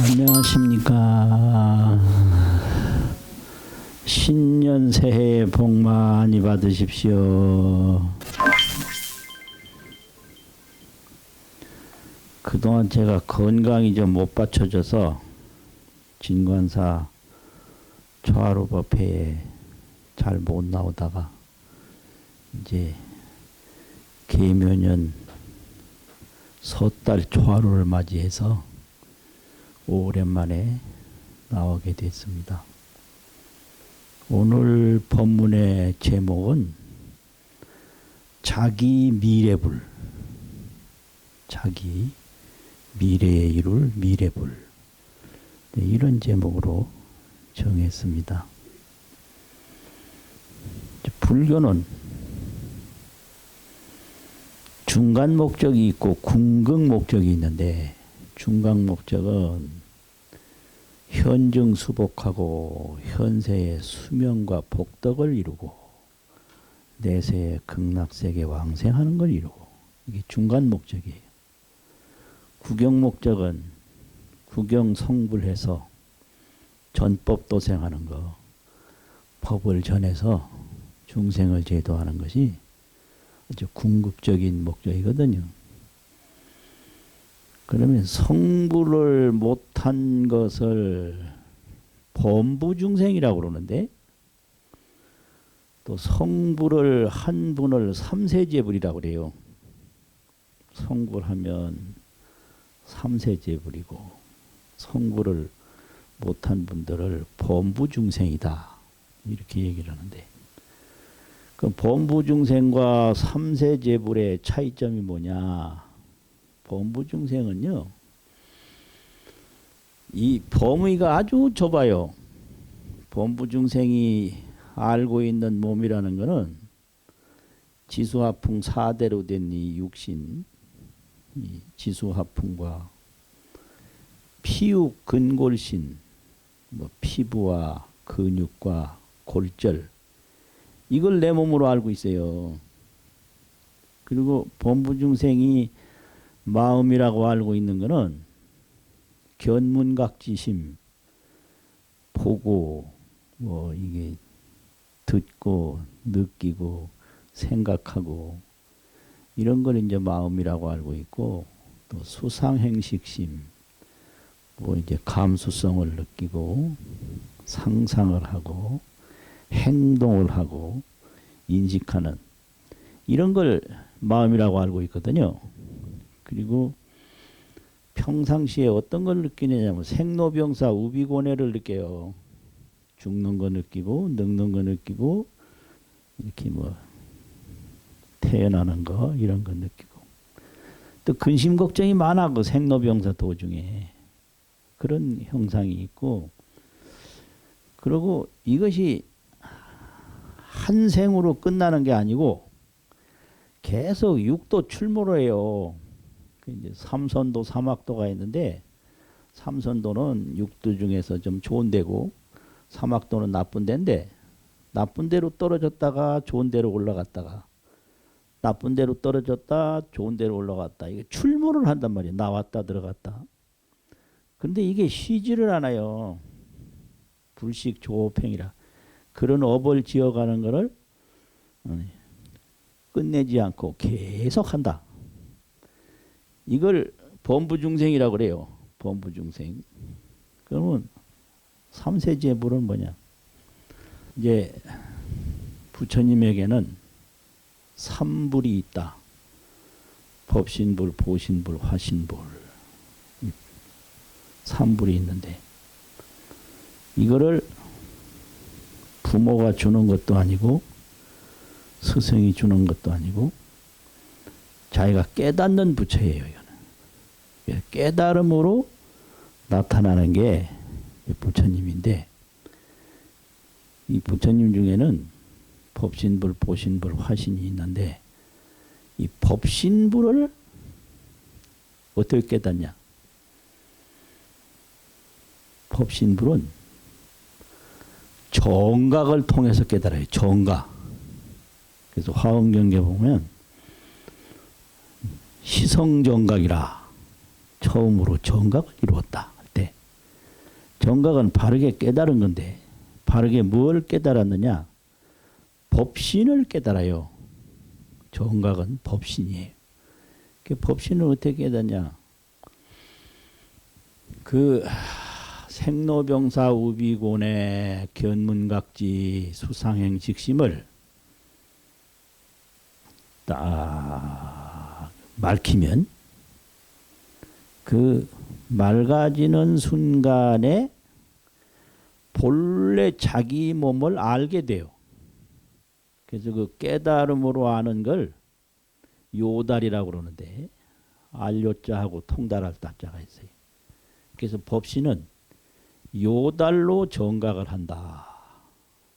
안녕하십니까. 신년 새해 복 많이 받으십시오. 그동안 제가 건강이 좀 못 받쳐져서 진관사 초하루법회에 잘 못 나오다가 이제 계묘년 섣달 초하루를 맞이해서 오랜만에 나오게 됐습니다. 오늘 법문의 제목은 자기 미래불, 자기 미래에 이룰 미래불, 네, 이런 제목으로 정했습니다. 불교는 중간 목적이 있고 궁극 목적이 있는데, 중간 목적은 현증 수복하고 현세의 수명과 복덕을 이루고 내세의 극락세계 왕생하는 걸 이루고, 이게 중간 목적이에요. 구경 목적은 구경 성불해서 전법 도생하는 거, 법을 전해서 중생을 제도하는 것이 아주 궁극적인 목적이거든요. 그러면 성불을 못한 것을 범부중생이라고 그러는데, 또 성불을 한 분을 삼세제불이라고 그래요. 성불하면 삼세제불이고, 성불을 못한 분들을 범부중생이다, 이렇게 얘기를 하는데, 그 범부중생과 삼세제불의 차이점이 뭐냐? 범부중생은요, 이 범위가 아주 좁아요. 범부중생이 알고 있는 몸이라는 것은 지수화풍 4대로 된 이 육신, 이 지수화풍과 피육 근골신, 뭐 피부와 근육과 골절, 이걸 내 몸으로 알고 있어요. 그리고 범부중생이 마음이라고 알고 있는 것은 견문각지심, 보고, 뭐 이게 듣고, 느끼고, 생각하고, 이런 걸 이제 마음이라고 알고 있고, 또 수상행식심, 뭐 이제 감수성을 느끼고, 상상을 하고, 행동을 하고, 인식하는, 이런 걸 마음이라고 알고 있거든요. 그리고 평상시에 어떤 걸 느끼느냐면 생로병사 우비고뇌를 느껴요. 죽는 거 느끼고, 늙는 거 느끼고, 이렇게 뭐 태어나는 거, 이런 거 느끼고, 또 근심 걱정이 많아. 그 생로병사 도중에 그런 형상이 있고, 그리고 이것이 한 생으로 끝나는 게 아니고 계속 육도 출몰을 해요. 이제 삼선도, 사막도가 있는데, 삼선도는 육도 중에서 좀 좋은 데고, 사막도는 나쁜 데인데, 나쁜 데로 떨어졌다가 좋은 데로 올라갔다가, 나쁜 데로 떨어졌다 좋은 데로 올라갔다, 이게 출몰을 한단 말이에요. 나왔다 들어갔다. 그런데 이게 쉬지를 않아요. 불식 조업행이라 그런 업을 지어가는 것을 끝내지 않고 계속 한다. 이걸 범부중생이라고 그래요. 범부중생. 그러면 삼세제불은 뭐냐? 이제 부처님에게는 삼불이 있다. 법신불, 보신불, 화신불, 삼불이 있는데, 이거를 부모가 주는 것도 아니고 스승이 주는 것도 아니고 자기가 깨닫는 부처예요. 이거는 깨달음으로 나타나는 게 부처님인데, 이 부처님 중에는 법신불, 보신불, 화신이 있는데, 이 법신불을 어떻게 깨닫냐? 법신불은 정각을 통해서 깨달아요. 정각. 그래서 화엄경에 보면 시성정각이라 처음으로 정각을 이루었다 할 때, 정각은 바르게 깨달은 건데 바르게 뭘 깨달았느냐? 법신을 깨달아요. 정각은 법신이에요. 그 법신을 어떻게 깨닫냐? 그 생로병사 우비곤의 견문각지 수상행식심을 딱 말키면 그 맑아지는 순간에 본래 자기 몸을 알게 돼요. 그래서 그 깨달음으로 아는 걸 요달이라고 그러는데 알요자하고 통달할 따자가 있어요. 그래서 법신은 요달로 정각을 한다.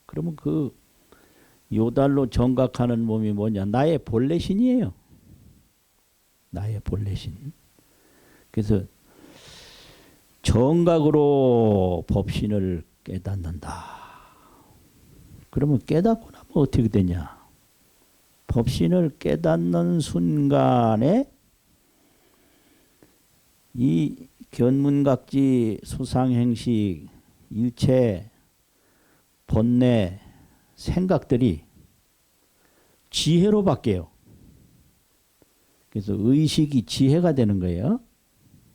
그러면 그 요달로 정각하는 몸이 뭐냐? 나의 본래신이에요. 나의 본래신. 그래서 정각으로 법신을 깨닫는다. 그러면 깨닫고 나면 어떻게 되냐? 법신을 깨닫는 순간에 이 견문각지 수상행식 일체 본래 생각들이 지혜로 바뀌어요. 그래서 의식이 지혜가 되는 거예요.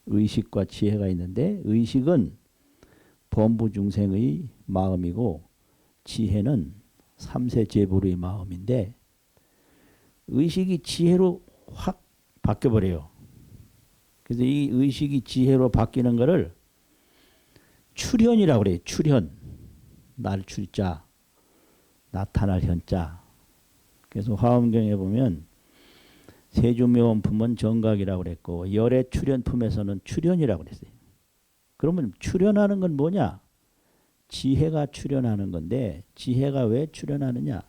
의식과 지혜가 있는데 의식은 범부중생의 마음이고 지혜는 삼세제불의 마음인데 의식이 지혜로 확 바뀌어버려요. 그래서 이 의식이 지혜로 바뀌는 것을 출현이라고 그래요. 출현. 날출자. 나타날 현자. 그래서 화엄경에 보면 세주묘원품은 정각이라고 그랬고 열의 출현품에서는 출현이라고 그랬어요. 그러면 출현하는 건 뭐냐? 지혜가 출현하는 건데 지혜가 왜 출현하느냐?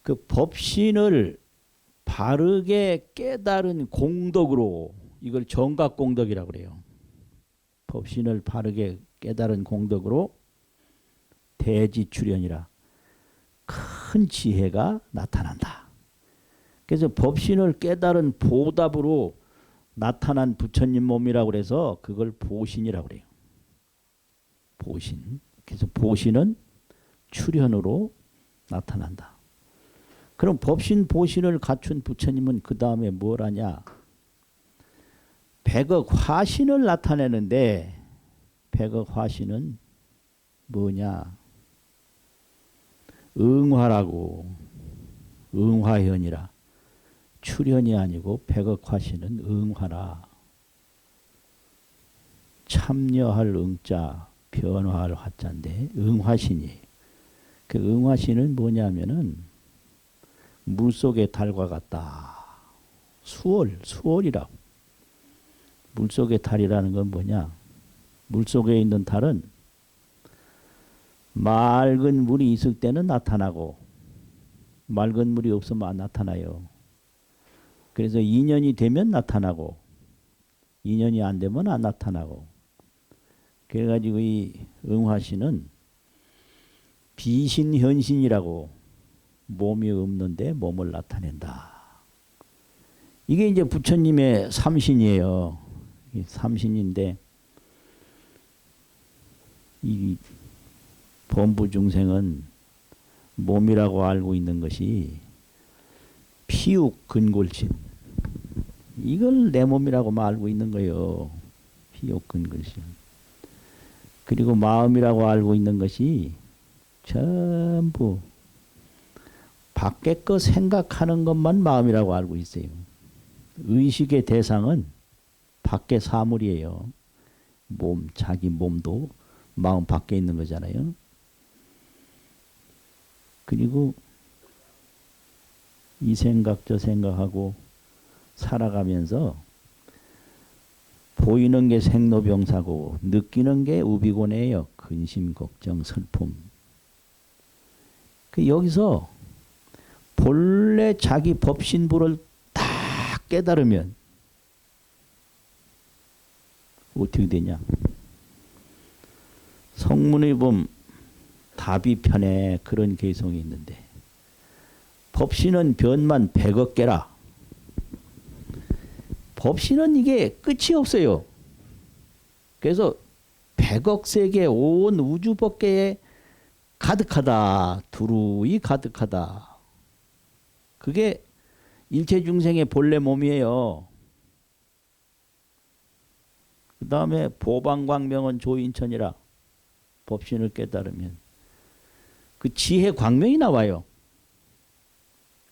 그 법신을 바르게 깨달은 공덕으로 이걸 정각공덕이라고 그래요. 법신을 바르게 깨달은 공덕으로 대지출현이라 큰 지혜가 나타난다. 그래서 법신을 깨달은 보답으로 나타난 부처님 몸이라고 그래서 그걸 보신이라고 그래요. 보신. 그래서 보신은 출현으로 나타난다. 그럼 법신 보신을 갖춘 부처님은 그 다음에 뭘 하냐? 백억 화신을 나타내는데 백억 화신은 뭐냐? 응화라고. 응화현이라. 출현이 아니고 백억 화신은 응화라. 참여할 응자, 변화할 화자인데 응화신이에요. 그 응화신은 뭐냐면은 물속의 달과 같다. 수월이라고. 물속의 달이라는 건 뭐냐? 물속에 있는 달은 맑은 물이 있을 때는 나타나고 맑은 물이 없으면 안 나타나요. 그래서 2년이 되면 나타나고 2년이 안 되면 안 나타나고 그래가지고 이 응화신은 비신현신이라고 몸이 없는데 몸을 나타낸다. 이게 이제 부처님의 삼신이에요. 삼신인데 이 범부중생은 몸이라고 알고 있는 것이 피육 근골신. 이걸 내 몸이라고 알고 있는 거예요. 피육 근골신. 그리고 마음이라고 알고 있는 것이 전부 밖에 거 생각하는 것만 마음이라고 알고 있어요. 의식의 대상은 밖에 사물이에요. 몸, 자기 몸도 마음 밖에 있는 거잖아요. 그리고 이 생각 저 생각하고 살아가면서 보이는 게 생로병사고 느끼는 게 우비곤해요. 근심, 걱정, 슬픔. 여기서 본래 자기 법신부를 다 깨달으면 어떻게 되냐? 성문의 봄 답이 편에 그런 개성이 있는데 법신은 변만 100억 개라. 법신은 이게 끝이 없어요. 그래서 100억 세계 온 우주 법계에 가득하다. 두루이 가득하다. 그게 일체 중생의 본래 몸이에요. 그 다음에 보방광명은 조인천이라. 법신을 깨달으면 그 지혜 광명이 나와요.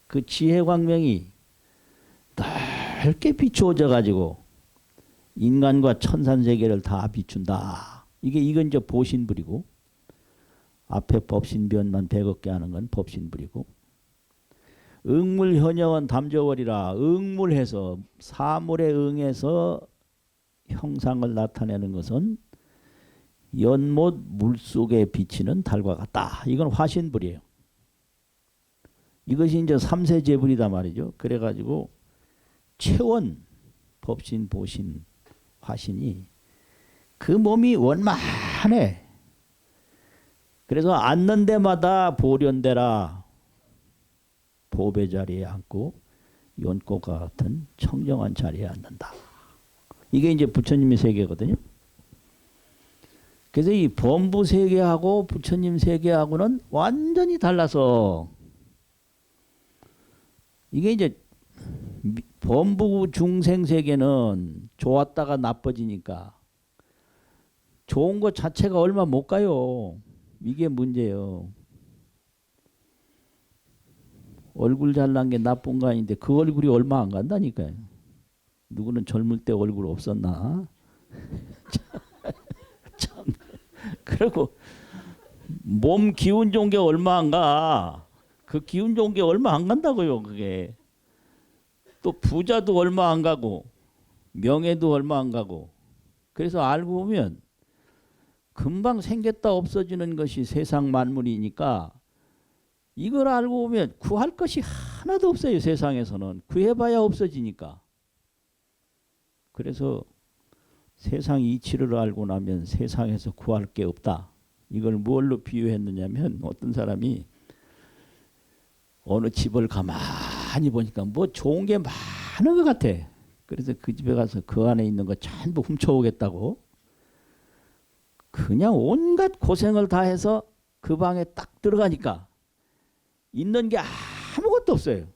그 지혜 광명이 넓게 비추어져 가지고 인간과 천산세계를 다 비춘다. 이건 이제 보신불이고, 앞에 법신변만 100억 개 하는 건 법신불이고, 응물현영은 담저월이라. 응물해서 사물에 응해서 형상을 나타내는 것은 연못 물속에 비치는 달과 같다. 이건 화신불이에요. 이것이 이제 삼세제불이다 말이죠. 그래가지고 체원, 법신, 보신, 화신이 그 몸이 원만해. 그래서 앉는 데마다 보련되라. 보배 자리에 앉고 연꽃과 같은 청정한 자리에 앉는다. 이게 이제 부처님의 세계거든요. 그래서 이 범부 세계하고 부처님 세계하고는 완전히 달라서, 이게 이제 범부 중생 세계는 좋았다가 나빠지니까 좋은 것 자체가 얼마 못 가요. 이게 문제예요. 얼굴 잘난 게 나쁜 거 아닌데 그 얼굴이 얼마 안 간다니까요. 누구는 젊을 때 얼굴 없었나? 참. 그리고 몸 기운 좋은 게 얼마 안 가. 그 기운 좋은 게 얼마 안 간다고요. 그게. 또 부자도 얼마 안 가고 명예도 얼마 안 가고. 그래서 알고 보면 금방 생겼다 없어지는 것이 세상 만물이니까, 이걸 알고 보면 구할 것이 하나도 없어요. 세상에서는 구해봐야 없어지니까. 그래서 세상 이치를 알고 나면 세상에서 구할 게 없다. 이걸 뭘로 비유했느냐면, 어떤 사람이 어느 집을 가만히 보니까 뭐 좋은 게 많은 것 같아. 그래서 그 집에 가서 그 안에 있는 거 전부 훔쳐오겠다고 그냥 온갖 고생을 다 해서 그 방에 딱 들어가니까 있는 게 아무것도 없어요.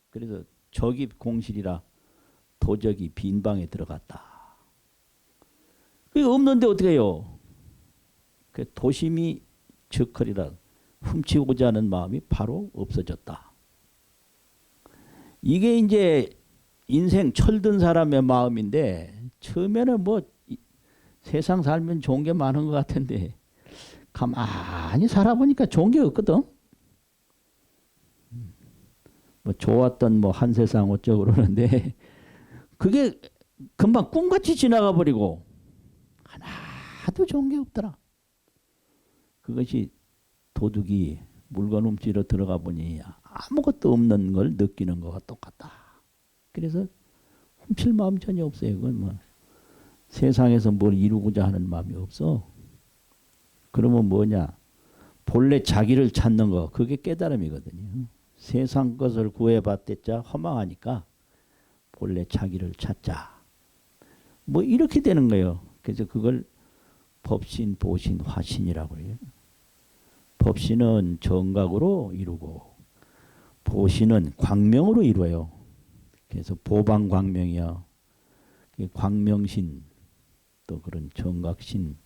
그래서 적이 공실이라 도적이 빈 방에 들어갔다. 그게 없는데 어떻게 해요? 그 도심이 적허리라. 훔치고자 하는 마음이 바로 없어졌다. 이게 이제 인생 철든 사람의 마음인데, 처음에는 뭐 세상 살면 좋은 게 많은 것 같은데 가만히 살아보니까 좋은 게 없거든. 뭐 좋았던 뭐 한 세상 어쩌고 그러는데 그게 금방 꿈같이 지나가 버리고 하나도 좋은 게 없더라. 그것이 도둑이 물건 훔치러 들어가 보니 아무것도 없는 걸 느끼는 것과 똑같다. 그래서 훔칠 마음 전혀 없어요. 그건 뭐 세상에서 뭘 이루고자 하는 마음이 없어. 그러면 뭐냐? 본래 자기를 찾는 거, 그게 깨달음이거든요. 세상 것을 구해봤댔자 허망하니까 본래 자기를 찾자. 뭐 이렇게 되는 거예요. 그래서 그걸 법신, 보신, 화신이라고 해요. 법신은 정각으로 이루고 보신은 광명으로 이루어요. 그래서 보방광명이요. 광명신, 또 그런 정각신,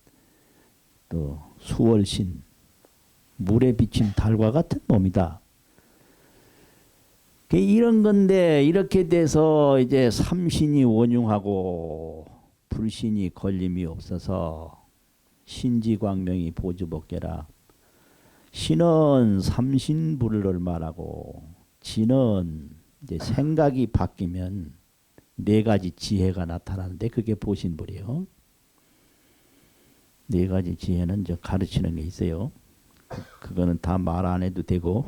또 수월신, 물에 비친 달과 같은 몸이다. 이런 건데, 이렇게 돼서 이제 삼신이 원융하고 불신이 걸림이 없어서 신지광명이 보주법계라. 신은 삼신불을 말하고, 지는 이제 생각이 바뀌면 네 가지 지혜가 나타나는데 그게 보신불이에요. 네 가지 지혜는 저 가르치는 게 있어요. 그거는 다 말 안 해도 되고.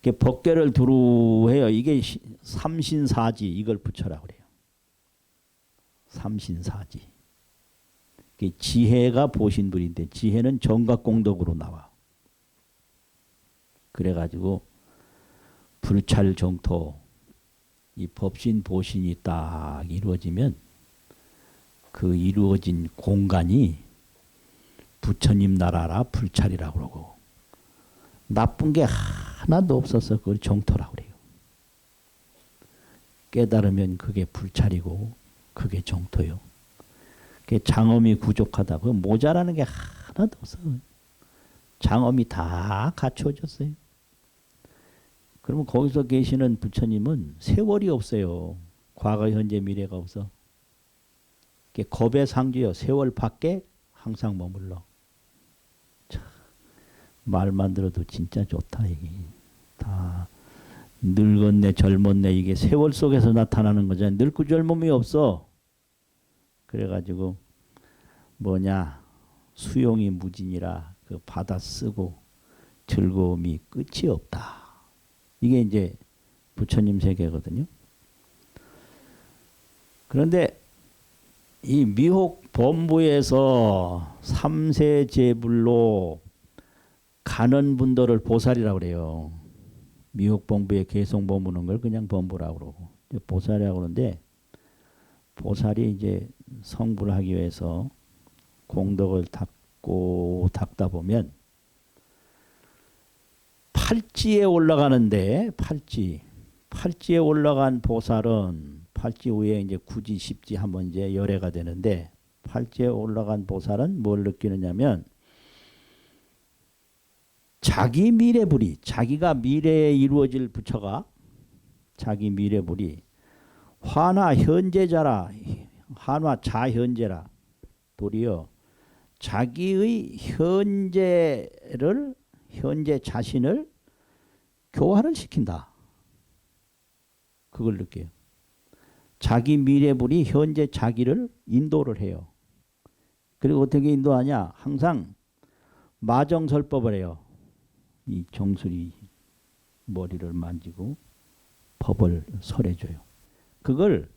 법계를 두루 해요. 이게 삼신사지, 이걸 붙여라 그래요. 삼신사지. 지혜가 보신불인데 지혜는 정각공덕으로 나와. 그래가지고 불찰정토, 이 법신 보신이 딱 이루어지면 그 이루어진 공간이 부처님 나라라 불찰이라고 그러고 나쁜 게 하나도 없어서 그걸 정토라고 그래요. 깨달으면 그게 불찰이고 그게 정토요. 그게 장엄이 부족하다. 그 모자라는 게 하나도 없어. 장엄이 다 갖춰졌어요. 그러면 거기서 계시는 부처님은 세월이 없어요. 과거, 현재, 미래가 없어. 그게 겁의 상주요. 세월 밖에 항상 머물러. 참, 말만 들어도 진짜 좋다 이게. 다 늙었네 젊었네 이게 세월 속에서 나타나는 거잖아요. 늙고 젊음이 없어. 그래가지고 뭐냐 수용이 무진이라 그 받아 쓰고 즐거움이 끝이 없다. 이게 이제 부처님 세계거든요. 그런데 이 미혹 범부에서 삼세 제불로 가는 분들을 보살이라고 그래요. 미혹 범부에 계속 머무는 걸 그냥 범부라고 그러고 보살이라고 그러는데 보살이 이제 성불을 하기 위해서 공덕을 닦다 보면 팔찌에 올라가는데 팔찌에 올라간 보살은 팔찌 위에 이제 구지 십지 한번 이제 열애가 되는데 팔찌에 올라간 보살은 뭘 느끼느냐면 자기 미래불이 자기가 미래에 이루어질 부처가 자기 미래불이 환화 현재자라 환화 자현재라 도리어 자기의 현재 자신을 교화를 시킨다. 그걸 느껴요. 자기 미래불이 현재 자기를 인도를 해요. 그리고 어떻게 인도하냐? 항상 마정설법을 해요. 이 정수리 머리를 만지고 법을 설해줘요. 그걸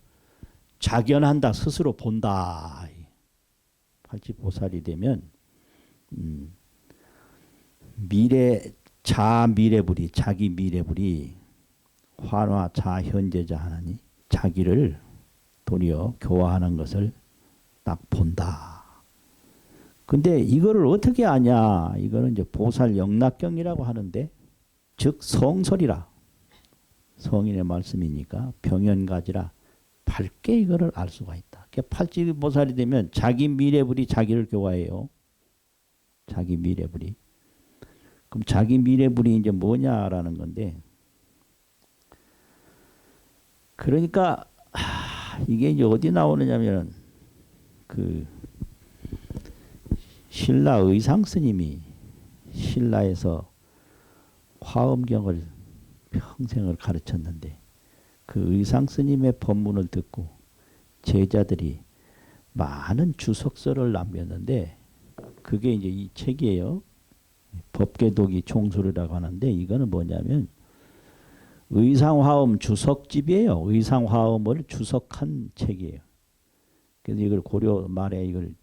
작연한다. 스스로 본다. 팔찌보살이 되면 자미래불이 자기 미래불이 환화 자현재자 하나니 자기를 도리어 교화하는 것을 딱 본다. 근데 이거를 어떻게 아냐? 이거는 이제 보살 영락경이라고 하는데 즉 성설이라 성인의 말씀이니까 병연가지라 밝게 이거를 알 수가 있다. 팔찌보살이 되면 자기 미래불이 자기를 교화해요. 자기 미래불이. 그럼 자기 미래불이 이제 뭐냐라는 건데 그러니까 이게 이제 어디 나오느냐면 그 신라 의상 스님이 신라에서 화엄경을 평생을 가르쳤는데 그 의상 스님의 법문을 듣고 제자들이 많은 주석서를 남겼는데 그게 이제 이 책이에요. 법계독이 총수리라고 하는데 이거는 뭐냐면 의상화엄 주석집이에요. 의상화엄을 주석한 책이에요. 그래서 이걸 고려 말에 이걸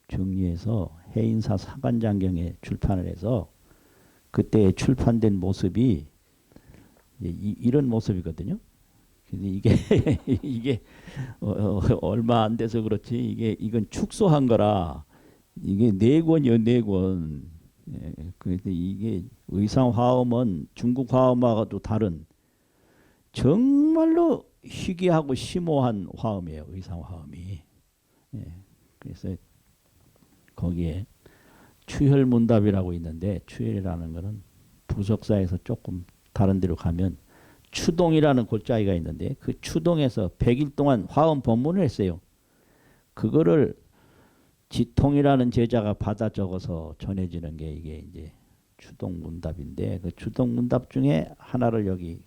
정리해서 해인사 사관장경에 출판을 해서 그때 출판된 모습이 이런 모습이거든요. 그래서 이게 얼마 안 돼서 그렇지 이건 축소한 거라 이게 4권이요 4권. 예, 그래서 이게 의상화엄은 중국 화엄하고도 다른 정말로 희귀하고 심오한 화엄이에요. 의상화엄이. 예, 그래서 거기에 추혈문답이라고 있는데 추혈이라는 것은 부석사에서 조금 다른 데로 가면 추동이라는 골자리가 있는데 그 추동에서 100일 동안 화엄 법문을 했어요. 그거를 지통이라는 제자가 받아 적어서 전해지는 게 이게 이제 추동문답인데 그 추동문답 중에 하나를 여기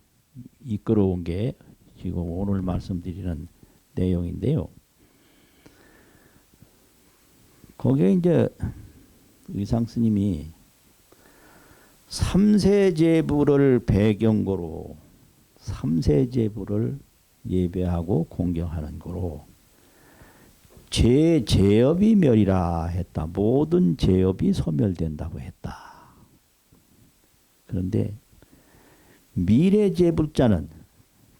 이끌어온 게 지금 오늘 말씀드리는 내용인데요. 거기에 이제 의상 스님이 삼세제부를 배경고로 삼세제부를 예배하고 공경하는 거로 제업이 멸이라 했다. 모든 제업이 소멸된다고 했다. 그런데 미래제불자는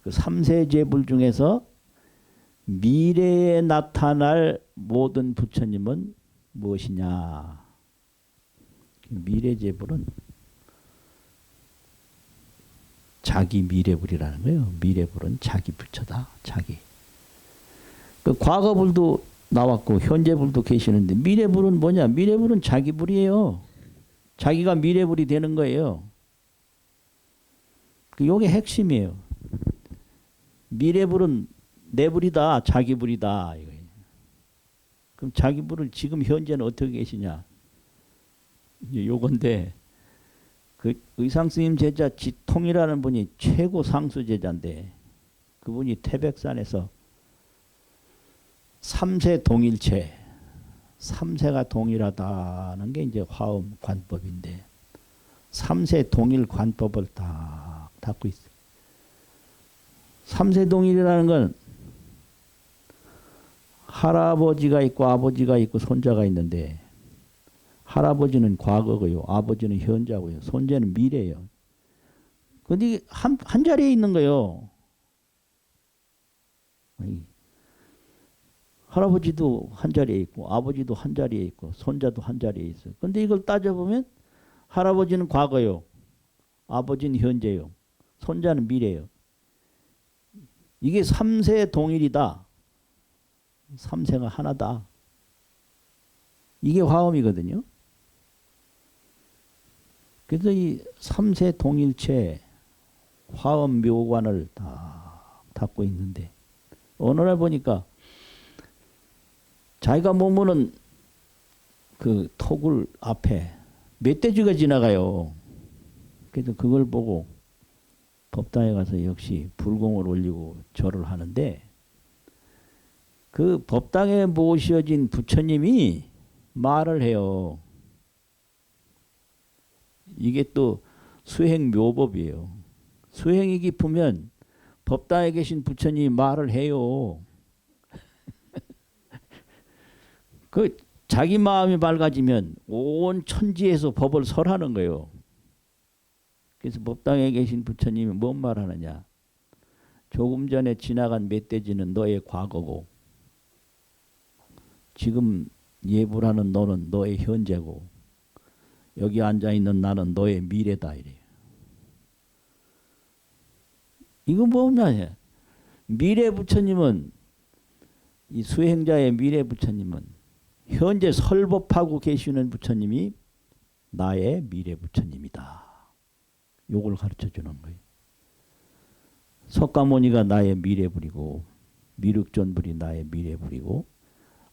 그 삼세제불 중에서 미래에 나타날 모든 부처님은 무엇이냐? 미래재불은 자기 미래불이라는 거예요. 미래불은 자기 부처다. 자기. 그 과거불도 나왔고 현재불도 계시는데 미래불은 뭐냐? 미래불은 자기불이에요. 자기가 미래불이 되는 거예요. 이게 핵심이에요. 미래불은 내 불이다. 자기 불이다. 이거예요. 그럼 자기 불을 지금 현재는 어떻게 계시냐? 이제 요건데 그 의상스님 제자 지통이라는 분이 최고 상수 제자인데 그분이 태백산에서 삼세 동일체, 삼세가 동일하다는 게 이제 화엄 관법인데 삼세 동일 관법을 딱 닫고 있어요. 삼세 동일이라는 건 할아버지가 있고 아버지가 있고 손자가 있는데 할아버지는 과거고요. 아버지는 현재고요. 손자는 미래예요. 근데 한 자리에 있는 거예요. 할아버지도 한 자리에 있고 아버지도 한 자리에 있고 손자도 한 자리에 있어요. 근데 이걸 따져보면 할아버지는 과거요. 아버지는 현재요. 손자는 미래요. 이게 삼세 동일이다. 삼세가 하나다. 이게 화엄이거든요. 그래서 이 삼세 동일체 화엄 묘관을 다 닫고 있는데 어느 날 보니까 자기가 머무는 그 토굴 앞에 멧돼지가 지나가요. 그래서 그걸 보고 법당에 가서 역시 불공을 올리고 절을 하는데 그 법당에 모셔진 부처님이 말을 해요. 이게 또 수행 묘법이에요. 수행이 깊으면 법당에 계신 부처님이 말을 해요. 그 자기 마음이 밝아지면 온 천지에서 법을 설하는 거예요. 그래서 법당에 계신 부처님이 뭔 말하느냐? 조금 전에 지나간 멧돼지는 너의 과거고 지금 예불하는 너는 너의 현재고 여기 앉아있는 나는 너의 미래다 이래요. 이거 뭐냐? 미래 부처님은 이 수행자의 미래 부처님은 현재 설법하고 계시는 부처님이 나의 미래 부처님이다. 요걸 가르쳐 주는 거예요. 석가모니가 나의 미래불이고 미륵존불이 나의 미래불이고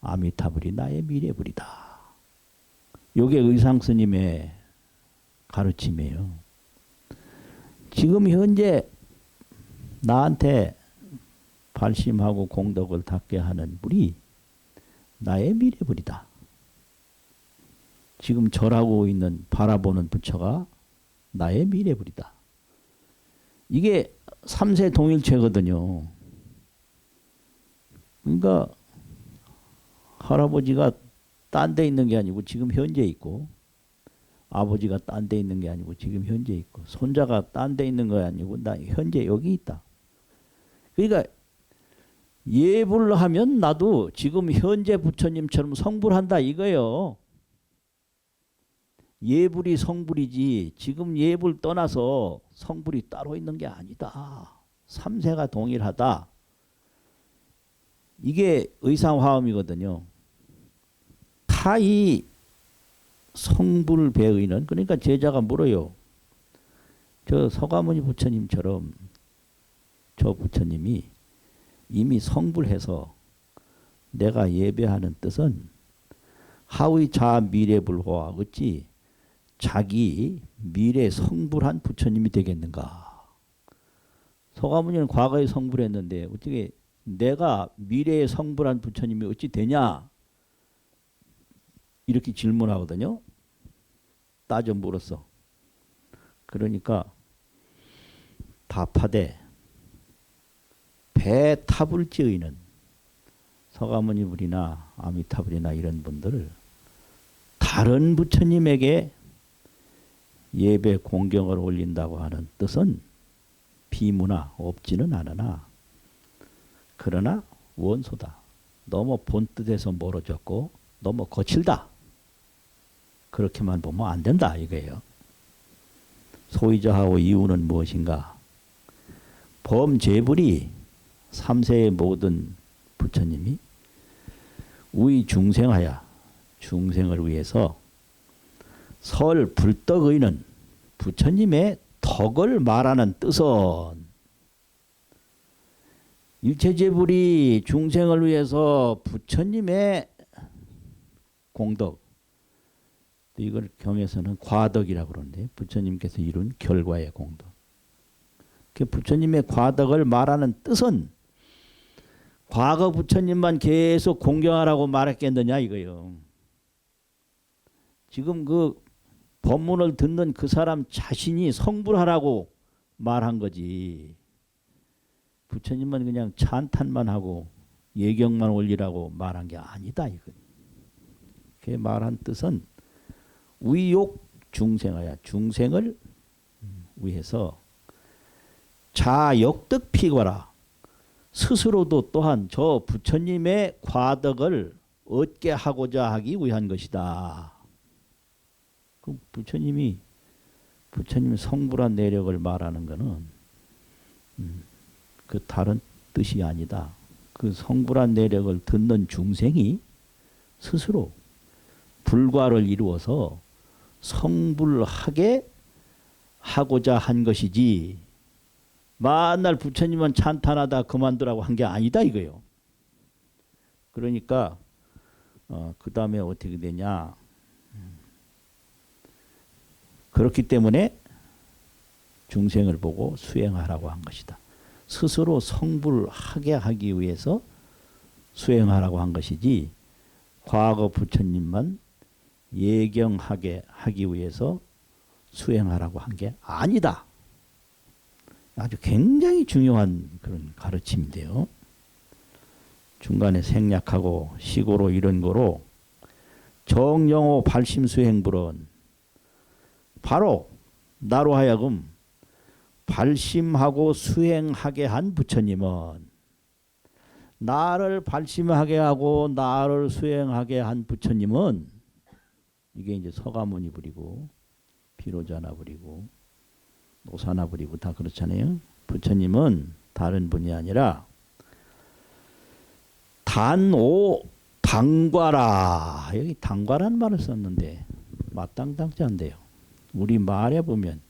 아미타불이 나의 미래불이다. 요게 의상스님의 가르침이에요. 지금 현재 나한테 발심하고 공덕을 닦게 하는 불이 나의 미래불이다. 지금 절하고 있는 바라보는 부처가 나의 미래불이다. 이게 삼세 동일체거든요. 그러니까 할아버지가 딴 데 있는 게 아니고 지금 현재 있고 아버지가 딴 데 있는 게 아니고 지금 현재 있고 손자가 딴 데 있는 거 아니고 나 현재 여기 있다. 그러니까 예불을 하면 나도 지금 현재 부처님처럼 성불한다 이거예요. 예불이 성불이지 지금 예불 떠나서 성불이 따로 있는 게 아니다. 삼세가 동일하다. 이게 의상화엄이거든요. 타이 성불배의는 그러니까 제자가 물어요. 저 서가모니 부처님처럼 저 부처님이 이미 성불해서 내가 예배하는 뜻은 하의 자 미래불호와 어찌 자기 미래 성불한 부처님이 되겠는가. 서가모니는 과거에 성불했는데 어떻게 내가 미래에 성불한 부처님이 어찌 되냐 이렇게 질문하거든요. 따져 물었어. 그러니까 답하되 배타불지의는 서가모니 불이나 아미타불이나 이런 분들을 다른 부처님에게 예배 공경을 올린다고 하는 뜻은 비무나 없지는 않으나 그러나 원소다. 너무 본뜻에서 멀어졌고 너무 거칠다. 그렇게만 보면 안 된다 이거예요. 소위자하고 이유는 무엇인가? 범죄불이 3세의 모든 부처님이 우리 중생하여 중생을 위해서 설 불덕의는 부처님의 덕을 말하는 뜻은 일체제불이 중생을 위해서 부처님의 공덕, 이걸 경에서는 과덕이라고 그러는데 부처님께서 이룬 결과의 공덕. 그 부처님의 과덕을 말하는 뜻은 과거 부처님만 계속 공경하라고 말했겠느냐 이거요. 지금 그 법문을 듣는 그 사람 자신이 성불하라고 말한 거지. 부처님만 그냥 찬탄만 하고 예경만 올리라고 말한 게 아니다 이거. 그 말한 뜻은 위욕 중생하여 중생을 위해서 자역득 피거라. 스스로도 또한 저 부처님의 과덕을 얻게 하고자 하기 위한 것이다. 그 부처님이 성불한 내력을 말하는 것은 그 다른 뜻이 아니다. 그 성불한 내력을 듣는 중생이 스스로 불과를 이루어서 성불하게 하고자 한 것이지 만날 부처님은 찬탄하다 그만두라고 한 게 아니다 이거요. 그러니까 그 다음에 어떻게 되냐. 그렇기 때문에 중생을 보고 수행하라고 한 것이다. 스스로 성불하게 하기 위해서 수행하라고 한 것이지 과거 부처님만 예경하게 하기 위해서 수행하라고 한 게 아니다. 아주 굉장히 중요한 그런 가르침인데요. 중간에 생략하고 시고로 이런 거로 정영호 발심수행불은 바로 나로 하여금 발심하고 수행하게 한 부처님은 나를 발심하게 하고 나를 수행하게 한 부처님은 이게 이제 서가모니 부리고 비로자나 부리고 노사나 부리고 다 그렇잖아요. 부처님은 다른 분이 아니라 단오 당과라. 여기 당과라는 말을 썼는데 마땅당자인데요. 우리 말에 보면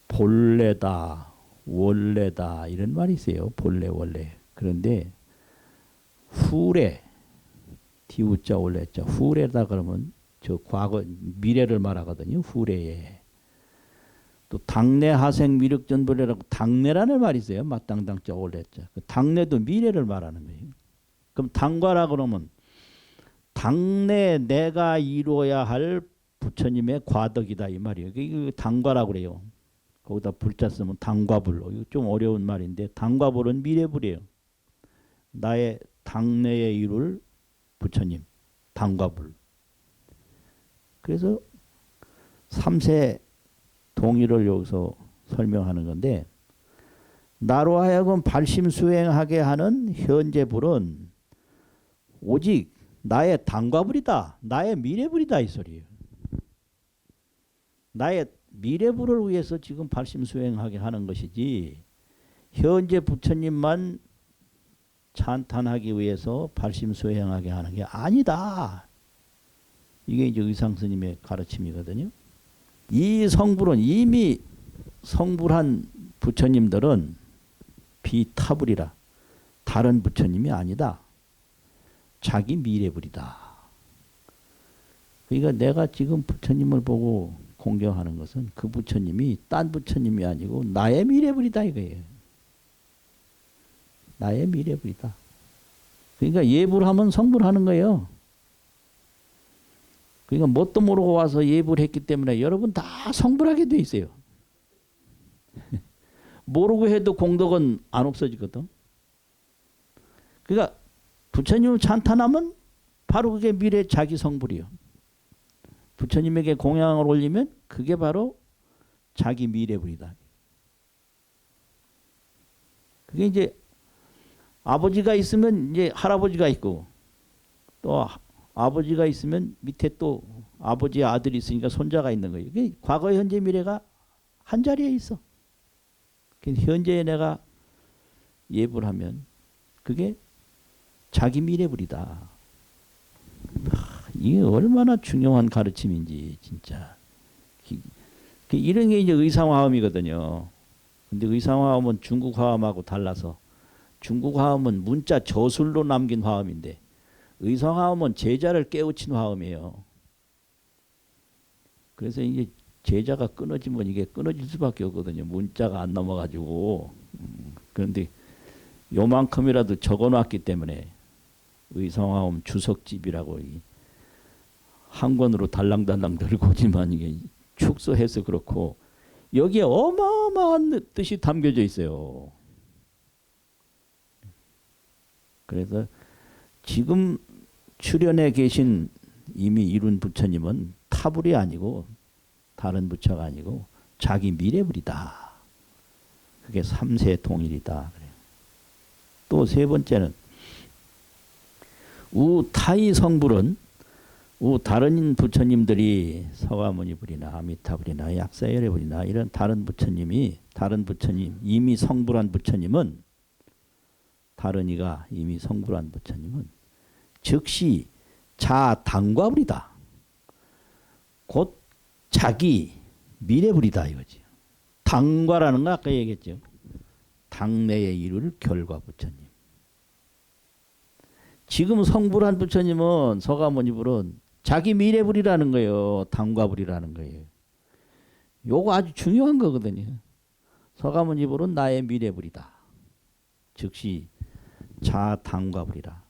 본래다, 원래다 이런 말이 있어요. 본래, 원래. 그런데 후래, 디우자 원래자 후래다 그러면 저 과거 미래를 말하거든요. 후래에. 또 당내 하생 미륵전불이라고 당내라는 말이 있어요. 마땅당자 원래자. 그 당내도 미래를 말하는 거예요. 그럼 당과라 그러면 당내 내가 이루어야 할 부처님의 과덕이다 이 말이에요. 이거 당과라고 그래요. 거기다 불자 쓰면 당과불로. 이거 좀 어려운 말인데 당과불은 미래불이에요. 나의 당내에 이룰 부처님 당과불. 그래서 3세 동의를 여기서 설명하는 건데 나로 하여금 발심수행하게 하는 현재 불은 오직 나의 당과불이다. 나의 미래불이다 이 소리예요. 나의 미래불을 위해서 지금 발심수행하게 하는 것이지 현재 부처님만 찬탄하기 위해서 발심수행하게 하는 게 아니다. 이게 이제 의상스님의 가르침이거든요. 이 성불은 이미 성불한 부처님들은 비타불이라 다른 부처님이 아니다. 자기 미래불이다. 그러니까 내가 지금 부처님을 보고 공경하는 것은 그 부처님이 딴 부처님이 아니고 나의 미래불이다 이거예요. 나의 미래불이다. 그러니까 예불하면 성불하는 거예요. 그러니까 뭣도 모르고 와서 예불했기 때문에 여러분 다 성불하게 돼 있어요. 모르고 해도 공덕은 안 없어지거든. 그러니까 부처님을 찬탄하면 바로 그게 미래 자기 성불이요. 부처님에게 공양을 올리면 그게 바로 자기 미래불이다. 그게 이제 아버지가 있으면 이제 할아버지가 있고 또 아버지가 있으면 밑에 또 아버지의 아들이 있으니까 손자가 있는 거예요. 이게 과거, 현재, 미래가 한 자리에 있어. 현재에 내가 예불 하면 그게 자기 미래불이다. 이게 얼마나 중요한 가르침인지 진짜. 이런 게 이제 의상화음이거든요. 근데 의상화음은 중국 화음하고 달라서 중국 화음은 문자 저술로 남긴 화음인데 의상화음은 제자를 깨우친 화음이에요. 그래서 이게 제자가 끊어지면 이게 끊어질 수밖에 없거든요. 문자가 안 넘어가지고. 그런데 요만큼이라도 적어놨기 때문에 의상화음 주석집이라고 한 권으로 달랑달랑 들고 오지만 이게 축소해서 그렇고 여기에 어마어마한 뜻이 담겨져 있어요. 그래서 지금 출연해 계신 이미 이룬 부처님은 타불이 아니고 다른 부처가 아니고 자기 미래불이다. 그게 삼세 통일이다. 또 세 번째는 우타이 성불은 다른 부처님들이 서가모니불이나 아미타불이나 약사열애불이나 이런 다른 부처님 이미 성불한 부처님은 다른 이가 이미 성불한 부처님은 즉시 자당과불이다. 곧 자기 미래불이다 이거지. 당과라는 거 아까 얘기했죠. 당내에 이룰 결과 부처님. 지금 성불한 부처님은 서가모니불은 자기 미래불이라는 거예요. 당과불이라는 거예요. 요거 아주 중요한 거거든요. 서가모니불은 나의 미래불이다. 즉시 자당과불이라.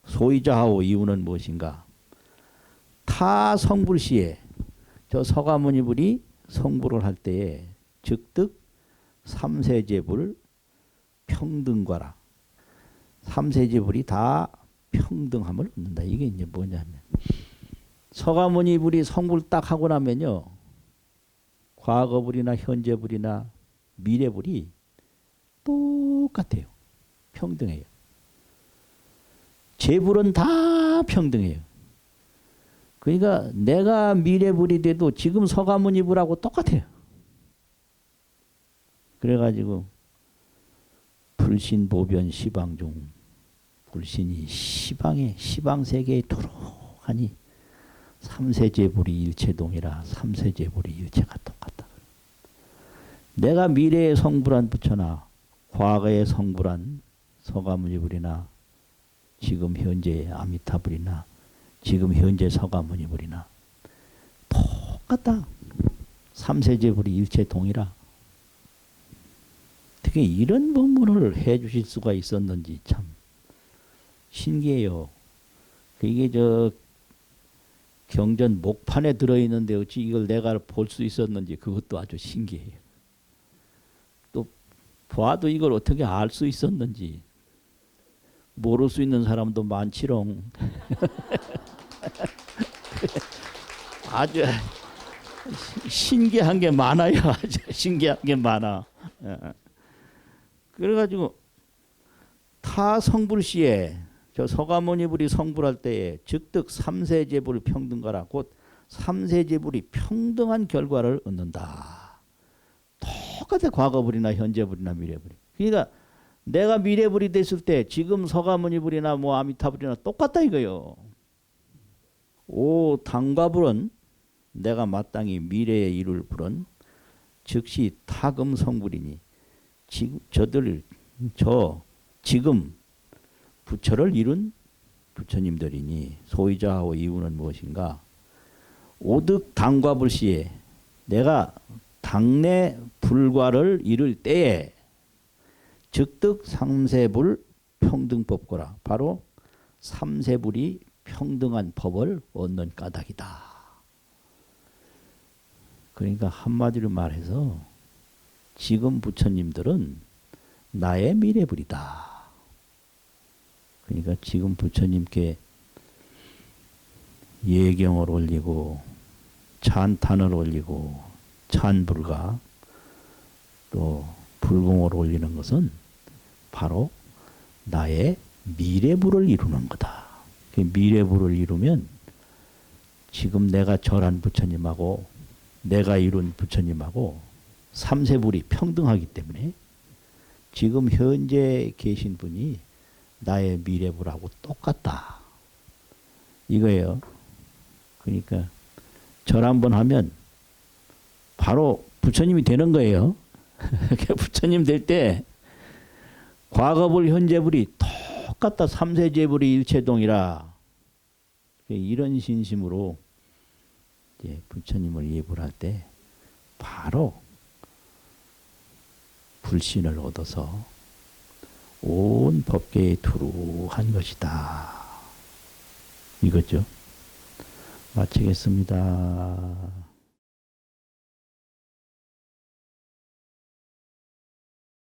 소이자하오 이유는 무엇인가? 타 성불시에 저 서가모니불이 성불을 할 때에 즉득 삼세제불 평등과라. 삼세제불이 다 평등함을 얻는다. 이게 이제 뭐냐면 서가모니불이 성불 딱 하고 나면요. 과거불이나 현재불이나 미래불이 똑같아요. 평등해요. 제불은 다 평등해요. 그러니까 내가 미래불이 돼도 지금 서가모니불하고 똑같아요. 그래가지고 불신보변 시방중 불신이 시방세계에 도록하니 삼세제불이 일체동이라 삼세제불이 일체가 똑같다. 내가 미래에 성불한 부처나 과거에 성불한 서가모니불이나 지금 현재 아미타불이나 지금 현재 서가모니불이나 똑같다. 삼세제불이 일체동이라. 어떻게 이런 법문을 해 주실 수가 있었는지 참 신기해요. 이게 저 경전 목판에 들어있는데 어찌 이걸 내가 볼 수 있었는지 그것도 아주 신기해요. 또 봐도 이걸 어떻게 알 수 있었는지 모를 수 있는 사람도 많지롱. 아주 신기한 게 많아요. 아주 신기한 게 많아. 그래가지고 타 성불시에 저 서가모니불이 성불할 때에 즉득 삼세제불 평등가라. 곧 삼세제불이 평등한 결과를 얻는다. 똑같아. 과거불이나 현재불이나 미래불이. 그러니까 내가 미래불이 됐을 때 지금 서가모니불이나 뭐 아미타불이나 똑같다 이거요. 오 당과불은 내가 마땅히 미래에 이룰 불은 즉시 타금성불이니 지금 부처를 이룬 부처님들이니 소이자하고 이유는 무엇인가? 오득 당과불시에 내가 당내 불과를 이룰 때에 즉득 삼세불 평등법거라. 바로 삼세불이 평등한 법을 얻는 까닭이다. 그러니까 한마디로 말해서 지금 부처님들은 나의 미래불이다. 그러니까 지금 부처님께 예경을 올리고 찬탄을 올리고 찬불과 또 불공을 올리는 것은 바로 나의 미래부를 이루는 거다. 그 미래부를 이루면 지금 내가 절한 부처님하고 내가 이룬 부처님하고 삼세불이 평등하기 때문에 지금 현재 계신 분이 나의 미래부라고 똑같다. 이거예요. 그러니까 절 한번 하면 바로 부처님이 되는 거예요. 부처님 될 때 과거불 현재불이 똑같다. 삼세제불이 일체동이라. 이런 신심으로 이제 부처님을 예불할 때 바로 불신을 얻어서 온 법계에 두루한 것이다. 이거죠. 마치겠습니다.